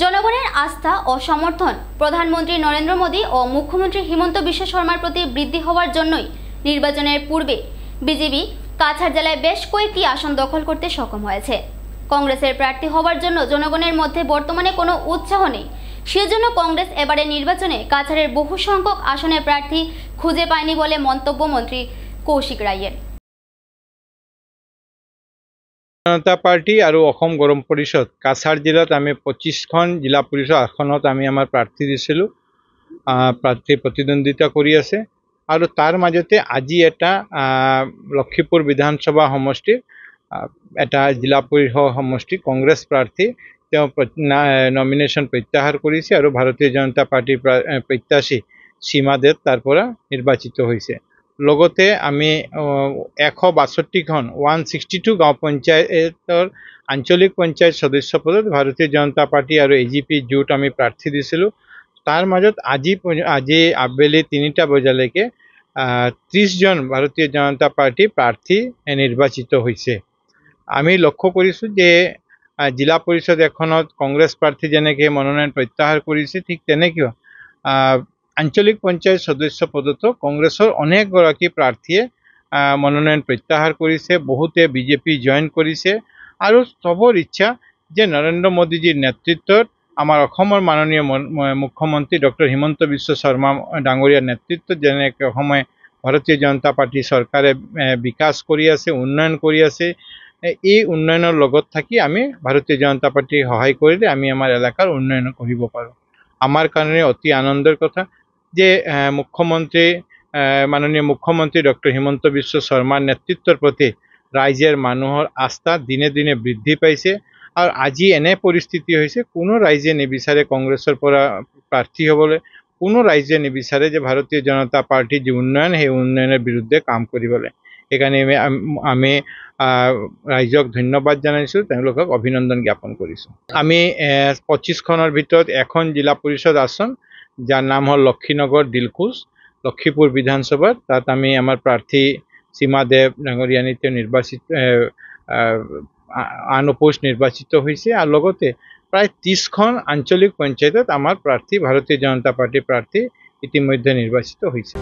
জনগণের আস্থা ও সমর্থন প্রধানমন্ত্রী নরেন্দ্র মোদী ও মুখ্যমন্ত্রী হিমন্ত বিশ্ব শর্মার প্রতি বৃদ্ধি হওয়ার জন্যই নির্বাচনের পূর্বে বিজেপি কাছাড় জেলায় বেশ কয়েকটি আসন দখল করতে সক্ষম হয়েছে। কংগ্রেসের প্রার্থী হওয়ার জন্য জনগণের মধ্যে বর্তমানে কোনো উৎসাহ নেই, সেজন্য কংগ্রেস এবারে নির্বাচনে কাছাড়ের বহু সংখ্যক আসনের প্রার্থী খুঁজে পায়নি বলে মন্তব্য মন্ত্রী কৌশিক রায়ের। জনতা পাৰ্টি আৰু অসম গৰম পৰিষদ কাছাৰ জিলাত আমি 25খন জিলা পৰিষদ আসনত আমি আমাৰ প্ৰাৰ্থী দিছিলোঁ, প্ৰাৰ্থী প্ৰতিদ্বন্দ্বিতা কৰি আছে আৰু তাৰ মাজতে আজি এটা লক্ষীপুৰ বিধানসভা সমষ্টিৰ এটা জিলা পৰিষদ সমষ্টি কংগ্ৰেছ প্ৰাৰ্থী তেওঁ নমিনেশ্যন প্ৰত্যাহাৰ কৰিছে আৰু ভাৰতীয় জনতা পাৰ্টিৰ প্ৰত্যাশী সীমা দেৱ তাৰ পৰা নিৰ্বাচিত হৈছে। লগতে আমি 162খন 162 গাঁও পঞ্চায়তৰ আঞ্চলিক পঞ্চায়ত সদস্য পদত ভাৰতীয় জনতা পাৰ্টি আৰু এজিপি জোট আমি প্ৰাৰ্থী দিছিলোঁ। তাৰ মাজত আজি আবেলি 3টা বজালৈকে 30 জন ভাৰতীয় জনতা পাৰ্টি প্ৰাৰ্থী নিৰ্বাচিত হৈছে। আমি লক্ষ্য কৰিছোঁ যে জিলা পৰিষদ এখনত কংগ্ৰেছ প্ৰাৰ্থী যেনেকৈ মনোনয়ন প্ৰত্যাহাৰ কৰিছে, ঠিক তেনেকৈ আঞ্চলিক পঞ্চায়ত সদস্য পদতো কংগ্ৰেছৰ অনেকগৰাকী প্ৰাৰ্থীয়ে মনোনয়ন প্ৰত্যাহাৰ কৰিছে, বহুতে বিজেপি জইন কৰিছে আৰু চবৰ ইচ্ছা যে নৰেন্দ্ৰ মোদীজীৰ নেতৃত্বত আমাৰ অসমৰ মাননীয় মুখ্যমন্ত্ৰী ডক্টৰ হিমন্ত বিশ্ব শৰ্মা ডাঙৰীয়াৰ নেতৃত্বত যেনেকৈ অসমে ভাৰতীয় জনতা পাৰ্টি চৰকাৰে বিকাশ কৰি আছে, উন্নয়ন কৰি আছে, এই উন্নয়নৰ লগত থাকি আমি ভাৰতীয় জনতা পাৰ্টিৰ সহায় কৰিলে আমি আমাৰ এলেকাৰ উন্নয়ন কৰিব পাৰোঁ। আমাৰ কাৰণে অতি আনন্দৰ কথা যে মাননীয় মুখ্যমন্ত্ৰী ডক্টৰ হিমন্ত বিশ্ব শৰ্মাৰ নেতৃত্বৰ প্ৰতি ৰাইজৰ মানুহৰ আস্থা দিনে দিনে বৃদ্ধি পাইছে আৰু আজি এনে পৰিস্থিতি হৈছে কোনো ৰাইজে নিবিচাৰে কংগ্ৰেছৰ পৰা প্ৰাৰ্থী হ'বলৈ, কোনো ৰাইজে নিবিচাৰে যে ভাৰতীয় জনতা পাৰ্টিৰ যি উন্নয়ন সেই উন্নয়নৰ বিৰুদ্ধে কাম কৰিবলৈ। সেইকাৰণে আমি ৰাইজক ধন্যবাদ জনাইছোঁ, তেওঁলোকক অভিনন্দন জ্ঞাপন কৰিছোঁ। আমি 25খনৰ ভিতৰত এখন জিলা পৰিষদ আসন, যাৰ নাম হ'ল লক্ষীনগৰ দিলখুজ, লক্ষীপুৰ বিধানসভাত। তাত আমি আমাৰ প্ৰাৰ্থী সীমা দেৱ ডাঙৰীয়ানী নিৰ্বাচিত আনপোষ্ট নিৰ্বাচিত হৈছে, আৰু লগতে প্ৰায় 30খন আঞ্চলিক পঞ্চায়তত আমাৰ প্ৰাৰ্থী ভাৰতীয় জনতা পাৰ্টিৰ প্ৰাৰ্থী ইতিমধ্যে নিৰ্বাচিত হৈছে।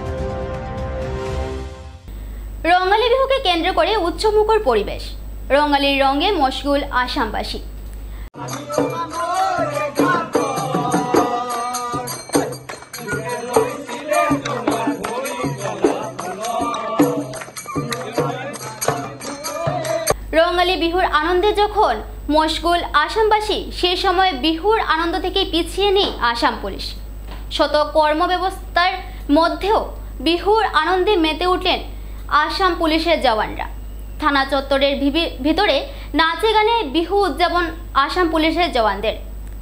ৰঙালী বিহুকে কেন্দ্র করে উৎসবমুখর পরিবেশ, রঙালির রঙে মশগুল আসামবাসী। রঙালী বিহুর আনন্দে যখন মশগুল আসামবাসী, সে সময় বিহুর আনন্দ থেকে পিছিয়ে নেই আসাম পুলিশ। শত কর্মব্যবস্থার মধ্যেও বিহুর আনন্দে মেতে উঠলেন আসাম পুলিশের জওয়ানরা। থানা চত্বরের ভিতরে নাচে গানে বিহু উদযাপন আসাম পুলিশের জওয়ানদের।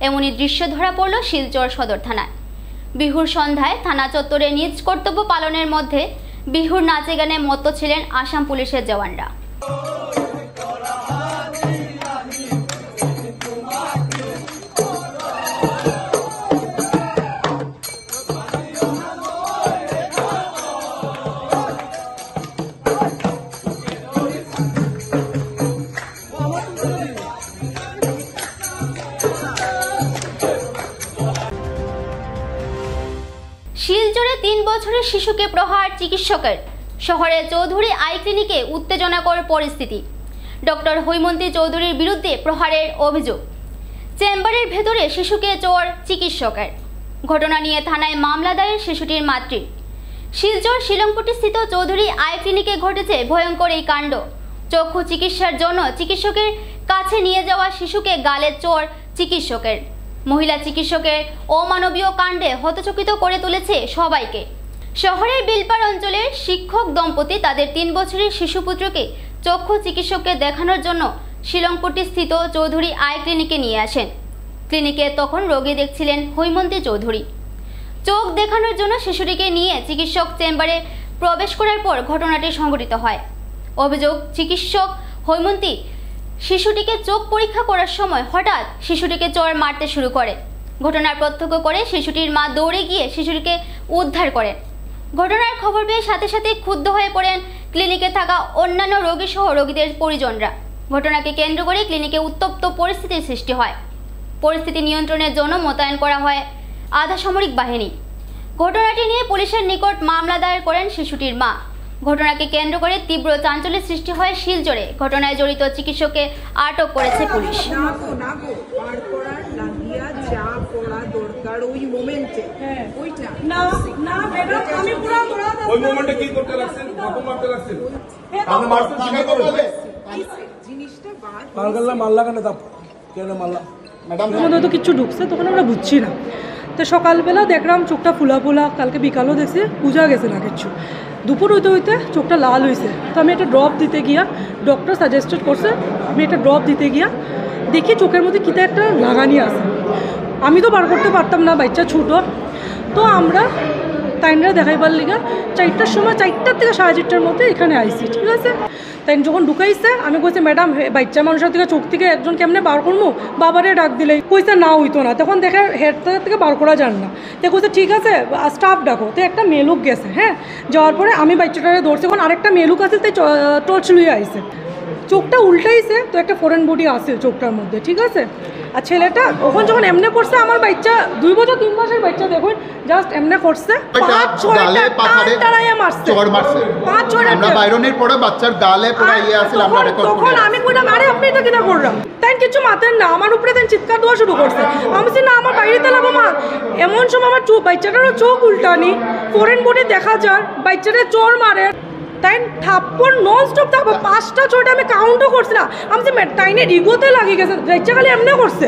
এমনই দৃশ্য ধরা পড়ল শিলচর সদর থানায়। বিহুর সন্ধ্যায় থানা চত্বরে নিজ কর্তব্য পালনের মধ্যে বিহুর নাচে গানে মত্ত ছিলেন আসাম পুলিশের জওয়ানরা। শিলচরে 3 বছরের শিশুকে প্রহার চিকিৎসকের, শহরে চৌধুরী আই ক্লিনিকে উত্তেজনাকর পরিস্থিতি। ডক্টর হৈমন্তী চৌধুরীর বিরুদ্ধে প্রহারের অভিযোগ। চেম্বারের ভেতরে শিশুকে চোর চিকিৎসকের। ঘটনা নিয়ে থানায় মামলা দায়ের শিশুটির মাতৃ। শিলচর শিলংপট্টি স্থিত চৌধুরী আই ক্লিনিকে ঘটেছে ভয়ঙ্কর এই কাণ্ড। চক্ষু চিকিৎসার জন্য চিকিৎসকের কাছে নিয়ে যাওয়া শিশুকে গালে চোর চিকিৎসকের। মহিলা চিকিৎসকের অমানবীয় কাণ্ডে হতচকিত করে তুলেছে সবাইকে। শহরের বিলপাড় অঞ্চলের শিক্ষক দম্পতি তাদের 3 বছরের শিশুপুত্রকে চক্ষু চিকিৎসককে দেখানোর জন্য শিলংপট্টি স্থিত চৌধুরী আই ক্লিনিকে নিয়ে আসেন। ক্লিনিকে তখন রোগী দেখছিলেন হৈমন্তী চৌধুরী। চোখ দেখানোর জন্য শিশুটিকে নিয়ে চিকিৎসক চেম্বারে প্রবেশ করার পর ঘটনাটি সংঘটিত হয়। অভিযোগ, চিকিৎসক হৈমন্তী শিশুটিকে চোখ পরীক্ষা করার সময় হঠাৎ শিশুটিকে চড় মারতে শুরু করে। ঘটনার প্রত্যক্ষ করে শিশুটির মা দৌড়ে গিয়ে শিশুটিকে উদ্ধার করেন। ঘটনার খবর পেয়ে সাথে সাথে ক্ষুব্ধ হয়ে পড়েন ক্লিনিকে থাকা অন্যান্য রোগী সহ রোগীদের পরিজনরা। ঘটনাকে কেন্দ্র করে ক্লিনিকে উত্তপ্ত পরিস্থিতির সৃষ্টি হয়। পরিস্থিতি নিয়ন্ত্রণের জন্য মোতায়েন করা হয় আধা সামরিক বাহিনী। ঘটনাটি নিয়ে পুলিশের নিকট মামলা দায়ের করেন শিশুটির মা। ঘটনাকে কেন্দ্র করে তীব্র চাঞ্চল্যের সৃষ্টি হয় শিলচরে। ঘটনায় জড়িত চিকিৎসককে আটক করেছে পুলিশ। তো কিছু ঢুকছে তখন আমরা বুঝছি না। তো সকালবেলা দেখলাম চোখটা ফুলা ফুলা, কালকে বিকালও দেখছি বুঝা গেছে না কিছু। দুপুর হইতে হইতে চোখটা লাল হয়েছে। তো আমি একটা ড্রপ দিতে গিয়া, ডক্টর সাজেস্টেড করছে, আমি একটা ড্রপ দিতে গিয়া দেখি চোখের মধ্যে কিতা একটা লাগানি আছে। আমি তো বার করতে পারতাম না, বাচ্চা ছোটো। তো আমরা তাইনরা দেখাইবার লিগা 4টার সময়, 4টার থেকে 4:30টার মধ্যে এখানে আইসি, ঠিক আছে। তাই যখন ঢুকাইছে আমি কইছি, ম্যাডাম বাচ্চা মানুষের থেকে চোখ থেকে একজন কেমনে বার করবো, বাবারে ডাক দিলে কইছে না হইতো না। তখন দেখে হেড থেকে বার করা যান না। তো কইছে ঠিক আছে স্টাফ ডাকো। তো একটা মেলুক গেছে, হ্যাঁ, যাওয়ার পরে আমি বাচ্চাটারে ধরছি। এখন আরেকটা মেলুক আছে, তাই টর্চ লুয়ে আইছে। চোখটা উল্টাইছে, তো একটা ফরেন বডি আছে চোখটার মধ্যে, ঠিক আছে। আর ছেলেটা ওখানে যখন এমনে করছে, আমার বাচ্চা 2 বছর 3 মাসের বাচ্চা, দেখুন জাস্ট এমনে করছে, 5-6টা টাড়াইয়া মারছে। আমরা বাইরনের পরে বাচ্চার গালে পুরো ইয়ে আছিল, আমরা রেকর্ড করি। তখন আমি কইলাম আরে আপনি এটা কিটা করলাম, তাই কিছু মাতেন না, আমার উপরে তাই চিৎকার দেওয়া শুরু করছে। আমি বলছি না আমার বাইরে তেলাবো মা। এমন সময় আমার বাচ্চাটারও চোখ উল্টানি, ফরেন বডি দেখা যায়, বাচ্চাটা চোর মারে। তাই থাপ্পড় নন স্টপ থাপ্পড়, 5টা 6টা আমি কাউন্টও করছি না। আমি যে তাইনের ইগোতে লাগিয়ে গেছে, বাচ্চা খালি এমনি করছে।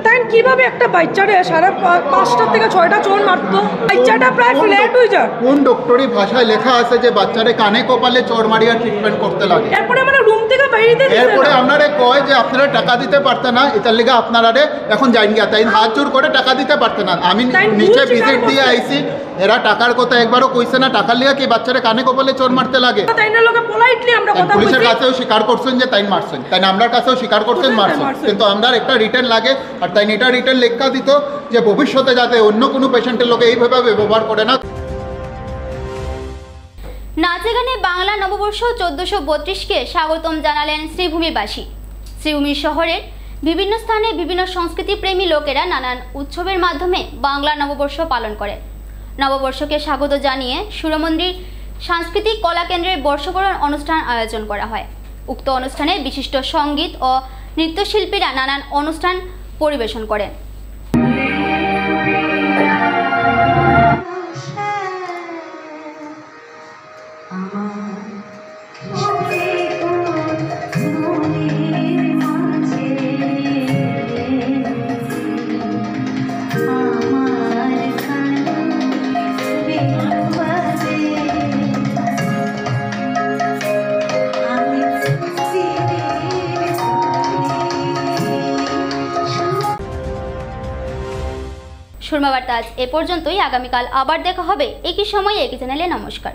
তাই তাই কিভাবে একটা বাচ্চারে সাড়ে 5টা থেকে 6টা চোর মারতো, বাচ্চাটা প্রায় ফ্ল্যাট হয়ে যায়। কোন ডক্টরি ভাষায় লেখা আছে যে বাচ্চারে কানে কপালে চোর মারিয়া ট্রিটমেন্ট করতে লাগে? এরপরে আমরা রুম থেকে বাইরে দিতে, এরপরে আপনারা কয় যে আপনারা টাকা দিতে পারতে না, এটার লিগে আপনারা এখন যাইন গিয়া, তাই হাত জোর করে টাকা দিতে পারতে না। আমি নিচে ভিজিট দিয়ে আইছি, এরা টাকার কথা একবারও কইছে না। টাকার লিগে কি বাচ্চারে কানে কপালে চোর মারতে লাগে? পুলিশের কাছেও স্বীকার করছেন যে তাই মারছেন, তাই আমরার কাছেও স্বীকার করছেন মারছেন, কিন্তু আমরা একটা রিটার্ন লাগে। আর তাই এটা রিটার্ন লেখা দিত যে ভবিষ্যতে যাতে অন্য কোনো পেশেন্টের লোকে এইভাবে ব্যবহার করে না। নাচে গানে বাংলা নববর্ষ 1432কে স্বাগতম জানালেন শ্রীভূমিবাসী। শ্রীভূমি শহরের বিভিন্ন স্থানে বিভিন্ন সংস্কৃতি প্রেমী লোকেরা নানান উৎসবের মাধ্যমে বাংলা নববর্ষ পালন করে। নববর্ষকে স্বাগত জানিয়ে সুরমন্দির সাংস্কৃতিক কলা কেন্দ্রের বর্ষবরণ অনুষ্ঠান আয়োজন করা হয়। উক্ত অনুষ্ঠানে বিশিষ্ট সঙ্গীত ও নৃত্যশিল্পীরা নানান অনুষ্ঠান পরিবেশন করেন। সুরমা বার্তা আজ এ পর্যন্তই। আগামীকাল আবার দেখা হবে একই সময়ে একই চ্যানেলে। নমস্কার।